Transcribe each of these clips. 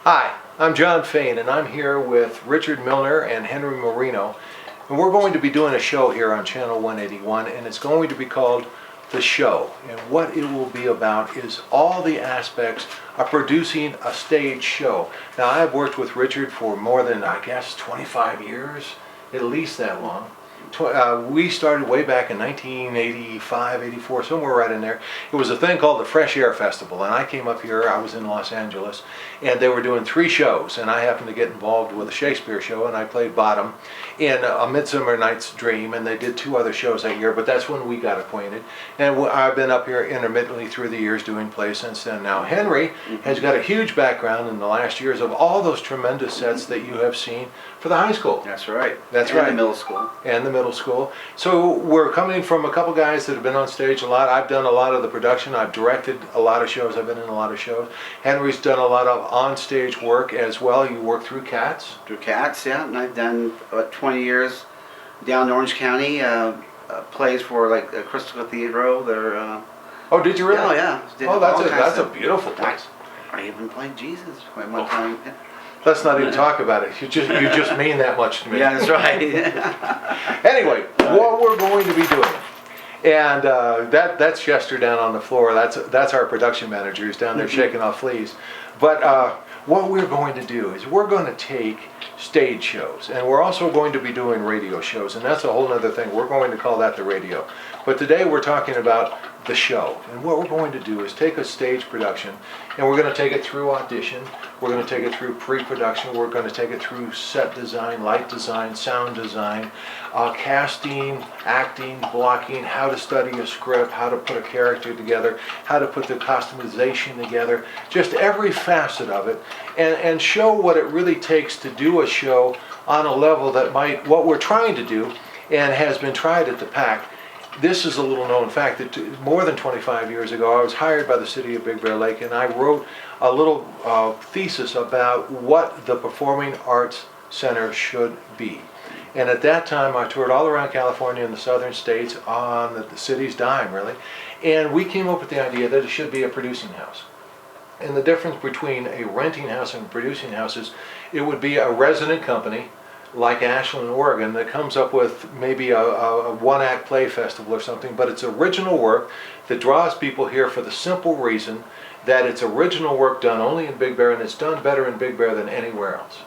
Hi, I'm John Phane, and I'm here with Richard Millener and Henry Moreno, and we're going to be doing a show here on Channel 181, and it's going to be called The Show. And what it will be about is all the aspects of producing a stage show. Now, I've worked with Richard for more than, 25 years, at least that long. We started way back in 1985, 84, somewhere right in there. It was a thing called the Fresh Air Festival, and I came up here, I was in Los Angeles, and they were doing 3 shows, and I happened to get involved with a Shakespeare show, and I played Bottom in A Midsummer Night's Dream, and they did 2 other shows that year, but that's when we got acquainted. And I've been up here intermittently through the years doing plays since then. Now, Henry has got a huge background in the last years of all those tremendous sets that you have seen for the high school. That's right. That's right. And the middle school. And the middle school. So we're coming from a couple guys that have been on stage a lot. I've done a lot of the production. I've directed a lot of shows. I've been in a lot of shows. Henry's done a lot of on-stage work as well. You work through Cats. Through Cats, yeah. And I've done about 20 years down in Orange County. Plays for like Crystal Cathedral. They're. Oh, did you really? Oh, yeah. Oh, that's a beautiful place. I even played Jesus one time. Let's not even talk about it. You just mean that much to me. Yeah, that's right. Anyway, what we're going to be doing, and that's Chester down on the floor. That's our production manager who's down there shaking off fleas. But what we're going to do is we're going to take stage shows, and we're also going to be doing radio shows, and that's a whole other thing. We're going to call that the radio. But today we're talking about the show, and what we're going to do is take a stage production, and we're going to take it through audition, we're going to take it through pre-production, we're going to take it through set design, light design, sound design, casting, acting, blocking, how to study a script, how to put a character together, how to put the customization together, just every facet of it, and show what it really takes to do a show on a level that might, what we're trying to do, and has been tried at the PAC. This is a little known fact that more than 25 years ago I was hired by the city of Big Bear Lake, and I wrote a little thesis about what the Performing Arts Center should be. And at that time I toured all around California and the southern states on the city's dime, really, and we came up with the idea that it should be a producing house. And the difference between a renting house and a producing house is it would be a resident company like Ashland, Oregon, that comes up with maybe a one-act play festival or something, but it's original work that draws people here for the simple reason that it's original work done only in Big Bear, and it's done better in Big Bear than anywhere else.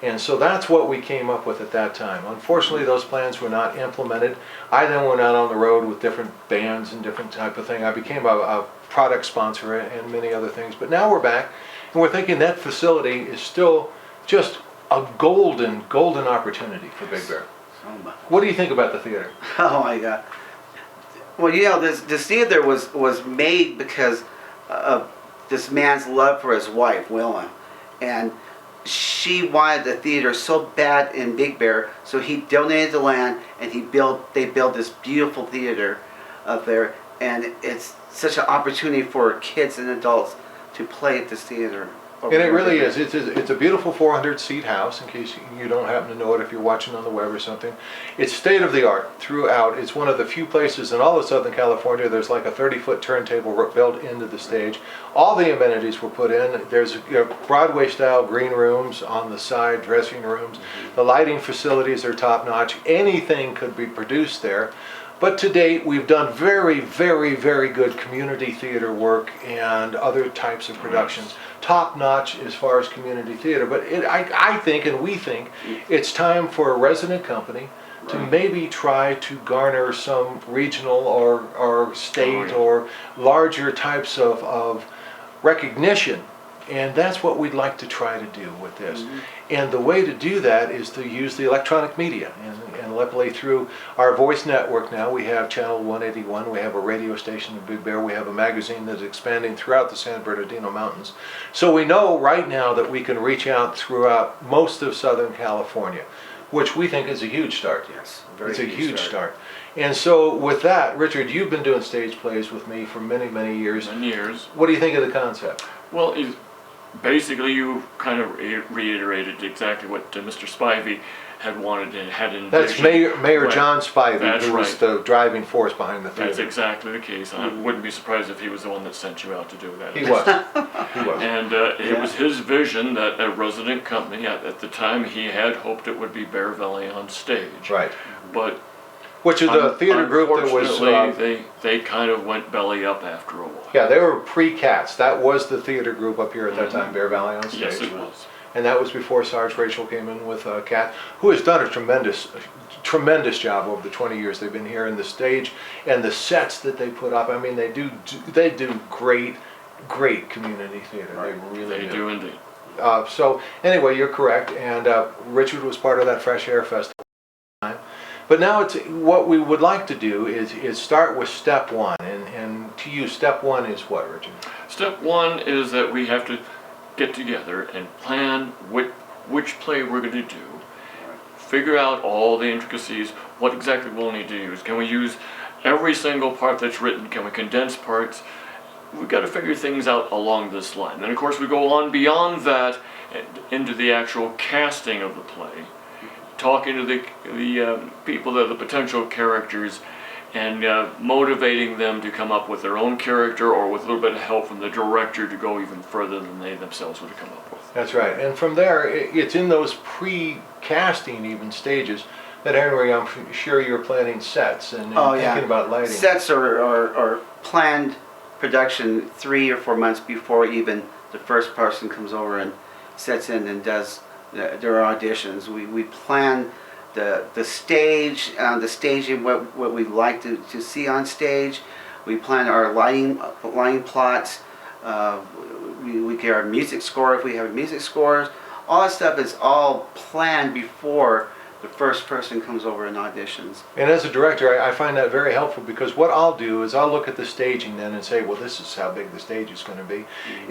And so that's what we came up with at that time. Unfortunately, those plans were not implemented. I then went out on the road with different bands and different type of thing. I became a product sponsor and many other things, but now we're back, and we're thinking that facility is still just a golden opportunity for Big Bear. What do you think about the theater? Oh my God. Well, you know, this theater was made because of this man's love for his wife, Wilma, and she wanted the theater so bad in Big Bear, so he donated the land and they built this beautiful theater up there, and it's such an opportunity for kids and adults to play at this theater. And it really is. It's a beautiful 400-seat house, in case you don't happen to know it if you're watching on the web or something. It's state-of-the-art throughout. It's one of the few places in all of Southern California there's like a 30-foot turntable built into the stage. All the amenities were put in. There's Broadway-style green rooms on the side, dressing rooms. The lighting facilities are top-notch. Anything could be produced there. But to date, we've done very, very, very good community theater work and other types of productions. Top-notch as far as community theater. But I think, and we think, it's time for a resident company to maybe try to garner some regional or state or larger types of recognition. And that's what we'd like to try to do with this. And the way to do that is to use the electronic media. And luckily through our voice network now, we have Channel 181, we have a radio station in Big Bear, we have a magazine that's expanding throughout the San Bernardino Mountains. So we know right now that we can reach out throughout most of Southern California, which we think is a huge start. Yes, it's a huge start. And so with that, Richard, you've been doing stage plays with me for many, many years. Many years. What do you think of the concept? Well, basically you kind of reiterated exactly what Mr. Spivey had wanted and had envisioned. That's Mayor Right. John Spivey, That's who was right. the driving force behind the theater. That's exactly the case. I wouldn't be surprised if he was the one that sent you out to do that. He was. He was. And it was his vision that a resident company, at the time he had hoped it would be Bear Valley on stage. Right. But Which is a theater group that was... unfortunately, they kind of went belly up after a while. Yeah, they were pre-Cats. That was the theater group up here at that time, Bear Valley on stage. Yes, it was. And that was before Sarge Rachel came in with Cat, who has done a tremendous job over the 20 years they've been here. And the stage and the sets that they put up, I mean, they do great community theater. They really They do indeed. So anyway, you're correct. And Richard was part of that Fresh Air Festival. But now it's what we would like to do is start with step one. And to you, step one is what, Richard? Step one is that we have to get together and plan which play we're going to do. Figure out all the intricacies, what exactly we'll need to use. Can we use every single part that's written? Can we condense parts? We've got to figure things out along this line. Then of course we go on beyond that and into the actual casting of the play, talking to the people that are the potential characters, and motivating them to come up with their own character, or with a little bit of help from the director to go even further than they themselves would have come up with. That's right. And from there, it's in those pre-casting even stages that, Henry, I'm sure you're planning sets and thinking about lighting. Sets are planned production 3 or 4 months before even the first person comes over and sets in and does their auditions. We plan the stage, the staging, what we'd like to see on stage. We plan our lighting plots. We get our music score if we have a music score. All that stuff is all planned before the first person comes over and auditions. And as a director, I find that very helpful, because what I'll do is I'll look at the staging then and say, well, this is how big the stage is going to be,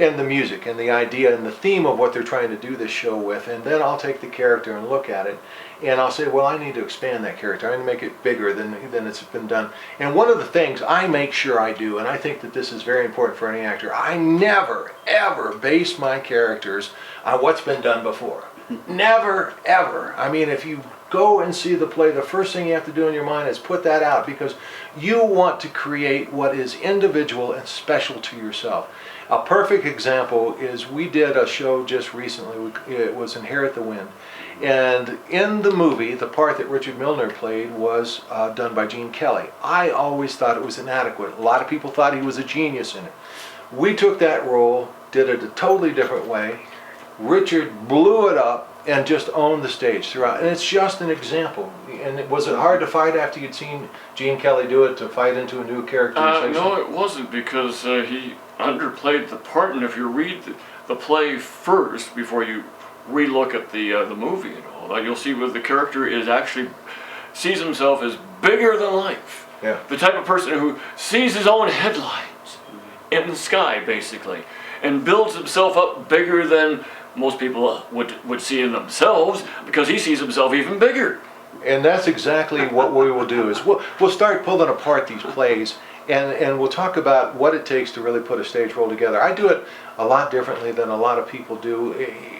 and the music and the idea and the theme of what they're trying to do this show with, and then I'll take the character and look at it, and I'll say, well, I need to expand that character. I need to make it bigger than it's been done. And one of the things I make sure I do, and I think that this is very important for any actor, I never, ever base my characters on what's been done before. Never, ever. I mean, if you go and see the play, the first thing you have to do in your mind is put that out, because you want to create what is individual and special to yourself. A perfect example is we did a show just recently. It was Inherit the Wind. And in the movie, the part that Richard Millener played was done by Gene Kelly. I always thought it was inadequate. A lot of people thought he was a genius in it. We took that role, did it a totally different way. Richard blew it up and just owned the stage throughout. And it's just an example. And was it hard to fight after you'd seen Gene Kelly do it, to fight into a new characterization? No, it wasn't, because he underplayed the part. And if you read the play first before you relook at the movie and all that, you'll see where the character is actually sees himself as bigger than life. Yeah. The type of person who sees his own headlines in the sky, basically, and builds himself up bigger than most people would see in themselves, because he sees himself even bigger. And that's exactly what we will do, is we'll start pulling apart these plays, and we'll talk about what it takes to really put a stage role together. I do it a lot differently than a lot of people do,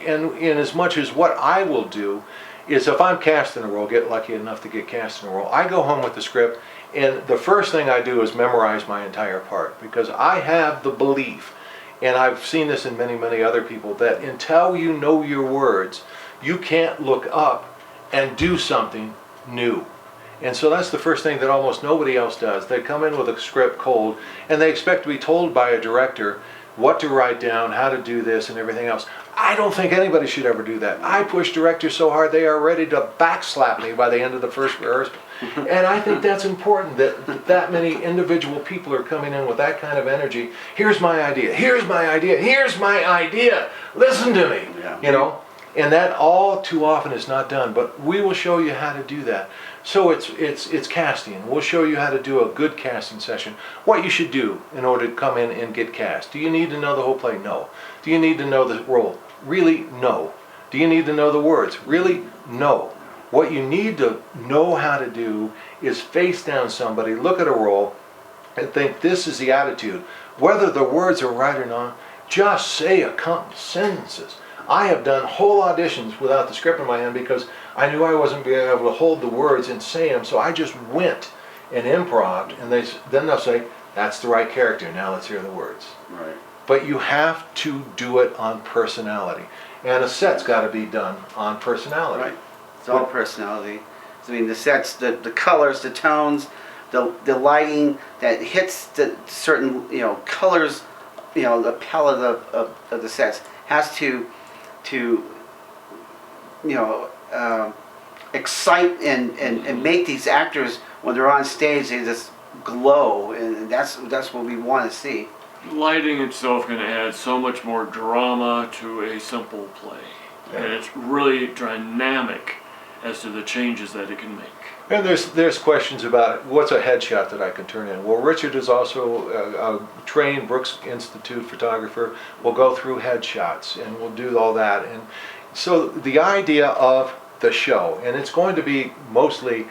and in as much as what I will do is, if I'm cast in a role, get lucky enough to get cast in a role, I go home with the script, and the first thing I do is memorize my entire part, because I have the belief, and I've seen this in many, many other people, that until you know your words, you can't look up and do something new. And so that's the first thing that almost nobody else does. They come in with a script cold, and they expect to be told by a director what to write down, how to do this, and everything else. I don't think anybody should ever do that. I push directors so hard they are ready to backslap me by the end of the first rehearsal. And I think that's important, that many individual people are coming in with that kind of energy. Here's my idea, here's my idea, here's my idea, listen to me, you know? And that all too often is not done, but we will show you how to do that. So it's casting. We'll show you how to do a good casting session. What you should do in order to come in and get cast. Do you need to know the whole play? No. Do you need to know the role? Really? No. Do you need to know the words? Really? No. What you need to know how to do is face down somebody, look at a role, and think, this is the attitude. Whether the words are right or not, just say a couple sentences. I have done whole auditions without the script in my hand because I knew I wasn't being able to hold the words and say them, so I just went and improv, and then they'll say, that's the right character, now let's hear the words. Right. But you have to do it on personality. And a set's got to be done on personality. Right. It's all personality. I mean, the sets, the colors, the tones, the lighting that hits the certain, colors, the palette of the sets has to excite and make these actors, when they're on stage, they just glow, and that's what we want to see. Lighting itself can add so much more drama to a simple play. And it's really dynamic as to the changes that it can make. And there's questions about what's a headshot that I can turn in. Well, Richard is also a trained Brooks Institute photographer. We'll go through headshots and we'll do all that. And so the idea of the show, and it's going to be mostly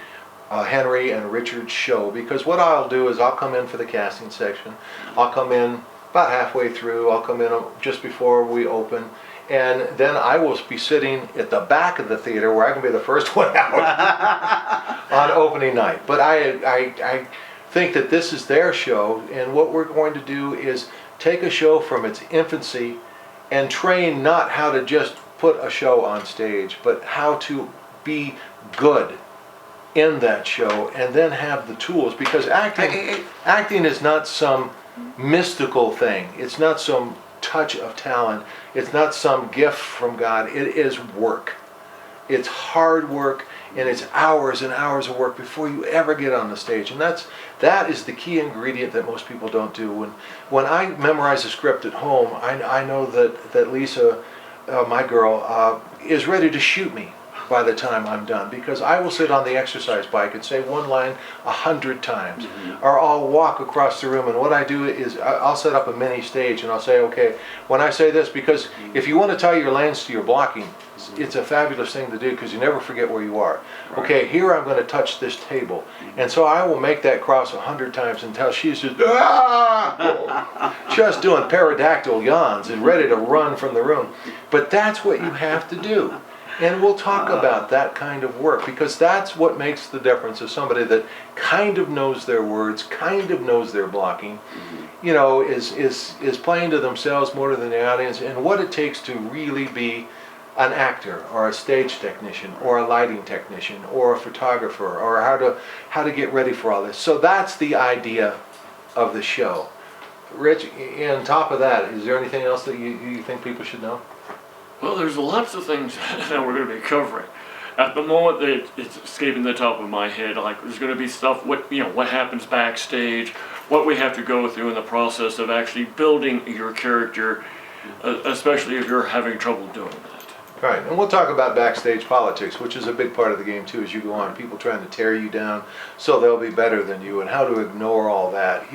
Henry and Richard's show, because what I'll do is I'll come in for the casting section. I'll come in about halfway through. I'll come in just before we open. And then I will be sitting at the back of the theater where I can be the first one out on opening night. But I think that this is their show, and what we're going to do is take a show from its infancy and train not how to just put a show on stage, but how to be good in that show and then have the tools. Because acting is not some mystical thing. It's not some touch of talent. It's not some gift from God. It is work. It's hard work, and it's hours and hours of work before you ever get on the stage. And that is the key ingredient that most people don't do. When I memorize a script at home, I know that Lisa, my girl, is ready to shoot me by the time I'm done, because I will sit on the exercise bike and say one line 100 times, or I'll walk across the room, and what I do is I'll set up a mini stage and I'll say, okay, when I say this, because if you want to tie your lines to your blocking, it's a fabulous thing to do because you never forget where you are. Okay, here I'm going to touch this table, and so I will make that cross 100 times until she's just just doing pterodactyl yawns and ready to run from the room. But that's what you have to do. And we'll talk about that kind of work, because that's what makes the difference of somebody that kind of knows their words, kind of knows their blocking, is playing to themselves more than the audience, and what it takes to really be an actor or a stage technician or a lighting technician or a photographer, or how to get ready for all this. So that's the idea of the show. Rich, on top of that, is there anything else that you think people should know? Well, there's lots of things that we're going to be covering. At the moment, it's escaping the top of my head. Like, there's going to be stuff, what happens backstage, what we have to go through in the process of actually building your character, especially if you're having trouble doing that. Right, and we'll talk about backstage politics, which is a big part of the game too as you go on. People trying to tear you down so they'll be better than you, and how to ignore all that.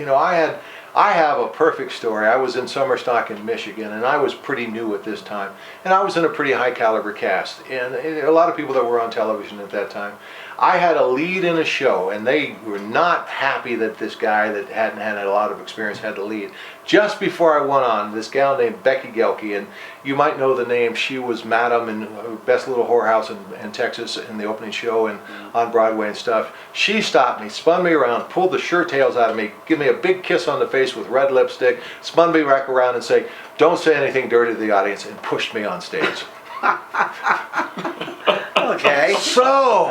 I have a perfect story. I was in summer stock in Michigan, and I was pretty new at this time. And I was in a pretty high caliber cast, and a lot of people that were on television at that time. I had a lead in a show, and they were not happy that this guy that hadn't had a lot of experience had the lead. Just before I went on, this gal named Becky Gelke, and you might know the name. She was Madam in Best Little Whorehouse in Texas in the opening show and on Broadway and stuff. She stopped me, spun me around, pulled the shirt tails out of me, gave me a big kiss on the face with red lipstick, spun me back around and said, "Don't say anything dirty to the audience," and pushed me on stage. Okay. So,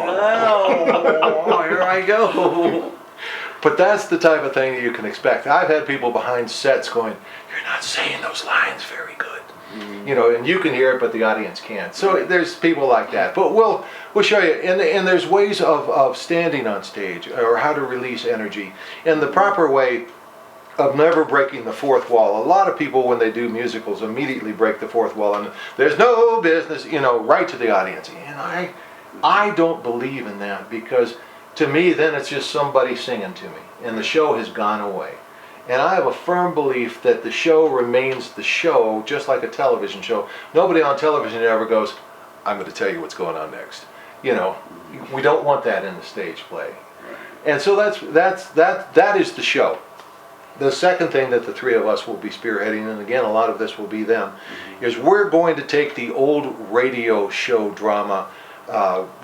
here I go. but that's the type of thing that you can expect. I've had people behind sets going, "You're not saying those lines very good." And you can hear it, but the audience can't. So there's people like that. But we'll show you. And there's ways of standing on stage, or how to release energy. And the proper way of never breaking the fourth wall. A lot of people, when they do musicals, immediately break the fourth wall, and there's no business, right to the audience. And I don't believe in that, because to me, then it's just somebody singing to me, and the show has gone away. And I have a firm belief that the show remains the show, just like a television show. Nobody on television ever goes, "I'm going to tell you what's going on next." We don't want that in the stage play. And so that is the show. The second thing that the three of us will be spearheading, and again, a lot of this will be them, is we're going to take the old radio show drama,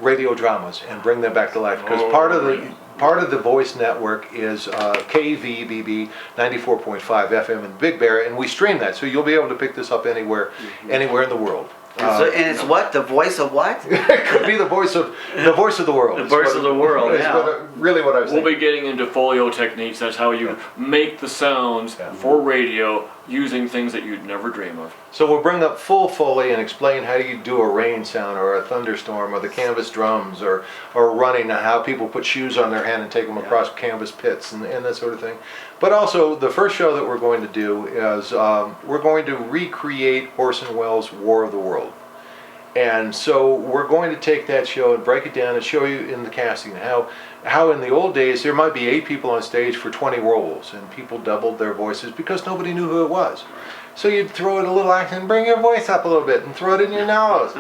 radio dramas, and bring them back to life. Because part of the Voice Network is KVBB 94.5 FM in Big Bear, and we stream that, so you'll be able to pick this up anywhere in the world. And it's what? The voice of what? It could be the voice of the world. The voice of the world, yeah. Really what I was We'll saying. be getting into folio techniques. That's how you make the sounds for radio using things that you'd never dream of. So we'll bring up full Foley and explain how you do a rain sound or a thunderstorm or the canvas drums or running, and how people put shoes on their hand and take them across canvas pits and that sort of thing. But also the first show that we're going to do is we're going to recreate Orson Wells' War of the World. And so we're going to take that show and break it down and show you in the casting how in the old days there might be 8 people on stage for 20 roles, and people doubled their voices because nobody knew who it was. So you'd throw in a little accent, bring your voice up a little bit and throw it in your nose.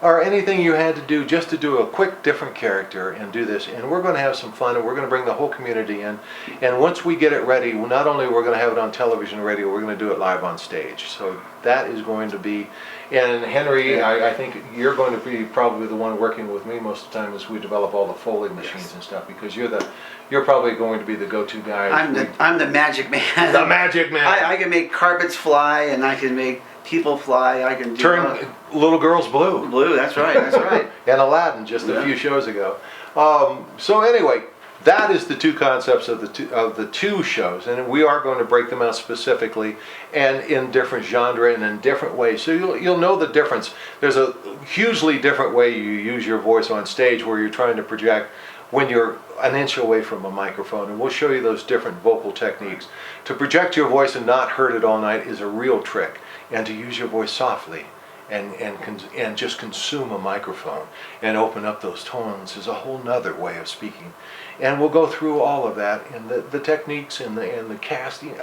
Or anything you had to do just to do a quick different character and do this. And we're going to have some fun, and we're going to bring the whole community in. And once we get it ready, not only we're going to have it on television and radio, we're going to do it live on stage. So that is going to be, and Henry, I think you're going to be probably the one working with me most of the time as we develop all the Foley machines and stuff, because you're probably going to be the go-to guy. I'm the magic man. The magic man. I can make carpets fly, and I can make people fly. I can do Turn little girls blue. blue. That's right. That's right. And Aladdin just a few shows ago. So anyway, that is the two concepts of the two shows, and we are going to break them out specifically and in different genre and in different ways. So you'll know the difference. There's a hugely different way you use your voice on stage where you're trying to project when you're an inch away from a microphone, and we'll show you those different vocal techniques. To project your voice and not hurt it all night is a real trick, and to use your voice softly and just consume a microphone and open up those tones is a whole nother way of speaking. And we'll go through all of that and the techniques and the casting.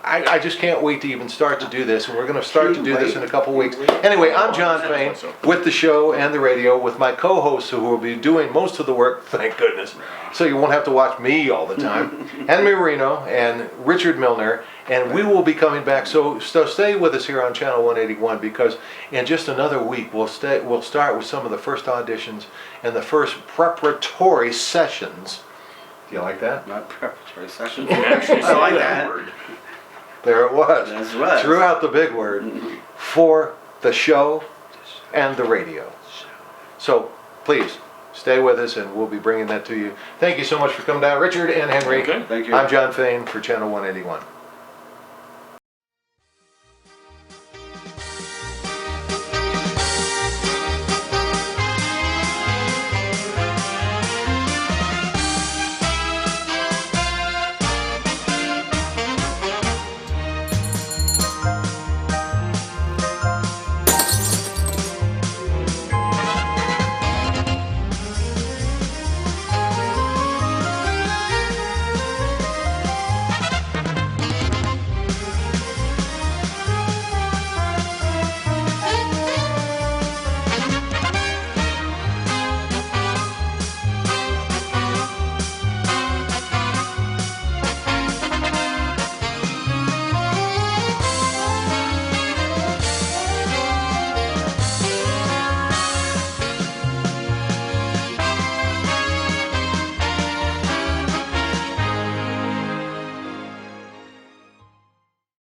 I just can't wait to even start to do this, and we're going to start to do this in a couple weeks. Anyway, I'm John Phane with the show and the radio with my co-hosts who will be doing most of the work, thank goodness, so you won't have to watch me all the time, and Moreno and Richard Millener, and we will be coming back. So stay with us here on Channel 181, because in just another week we'll start with some of the first auditions and the first preparatory sessions. Do you like that? Not preparatory session. Actually, I like say that. word. There it was. That's right. Threw out the big word for the show and the radio. So please stay with us, and we'll be bringing that to you. Thank you so much for coming down, Richard and Henry. Okay. Thank you. I'm John Phane for Channel 181.